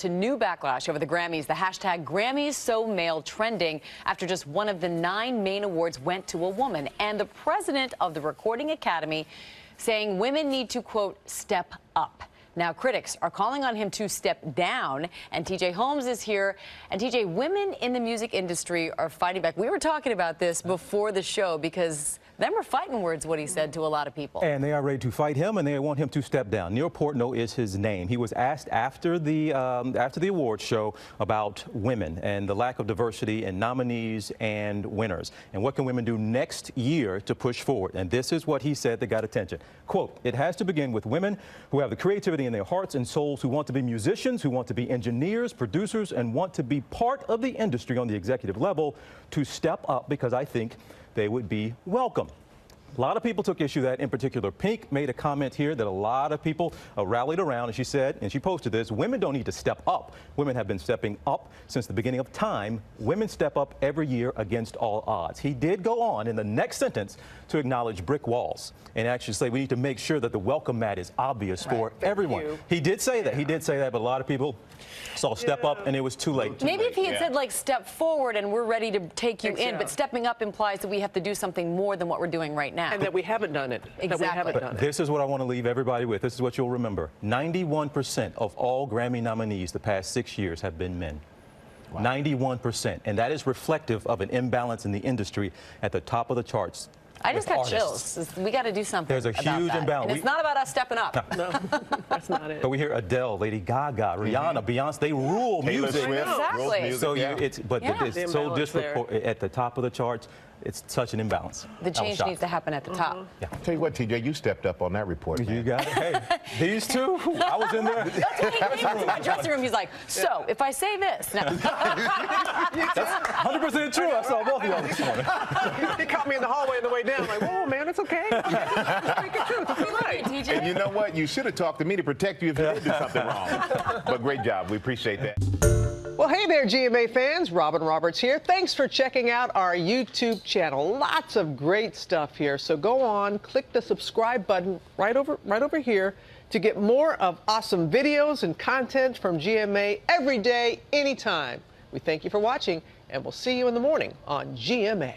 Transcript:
to new backlash over the Grammys. The hashtag Grammys so male trending after just one of the 9 main awards went to a woman. And the president of the Recording Academy saying women need to, quote, step up. Now, critics are calling on him to step down, and TJ Holmes is here. And TJ, women in the music industry are fighting back. We were talking about this before the show because them are fighting words, what he said to a lot of people. And they are ready to fight him, and they want him to step down. Neil Portnow is his name. He was asked after the awards show about women and the lack of diversity in nominees and winners. And what can women do next year to push forward? And this is what he said that got attention. Quote, "It has to begin with women who have the creativity in their hearts and souls, who want to be musicians, who want to be engineers, producers, and want to be part of the industry on the executive level to step up, because I think they would be welcome." A lot of people took issue that, in particular, Pink made a comment here that a lot of people rallied around, and she said, and she posted this, women don't need to step up. Women have been stepping up since the beginning of time. Women step up every year against all odds. He did go on in the next sentence to acknowledge brick walls and actually say we need to make sure that the welcome mat is obvious for everyone. He did say that. He did say that, but a lot of people saw step up and it was too late. Maybe if he had said, like, step forward and we're ready to take you in, but stepping up implies that we have to do something more than what we're doing right now. And that we haven't done it. Exactly. That we haven't done it. This is what I want to leave everybody with. This is what you'll remember. 91% of all Grammy nominees the past 6 years have been men. Wow. 91%. And that is reflective of an imbalance in the industry at the top of the charts. I just got chills. We got to do something. There's a huge imbalance. And it's not about us stepping up. No, that's not it. But we hear Adele, Lady Gaga, Rihanna, Beyonce, they rule music. Exactly. So it's so disproportionate at the top of the charts. It's such an imbalance. The change needs to happen at the top. Yeah. Tell you what, TJ, you stepped up on that report, man. You got it. Hey, these two, I was in there. That's what he came into my dressing room. He's like, so if I say this. No. That's 100% true. I saw both of y'all this morning. He caught me in the hallway on the way down. I'm like, whoa, man, it's okay. Just speak the truth. It's all right. TJ. And you know what? You should have talked to me to protect you if you did do something wrong. But great job. We appreciate that. Well, hey there, GMA fans. Robin Roberts here. Thanks for checking out our YouTube channel. Lots of great stuff here. So go on, click the subscribe button right over here to get more of awesome videos and content from GMA every day, anytime. We thank you for watching, and we'll see you in the morning on GMA.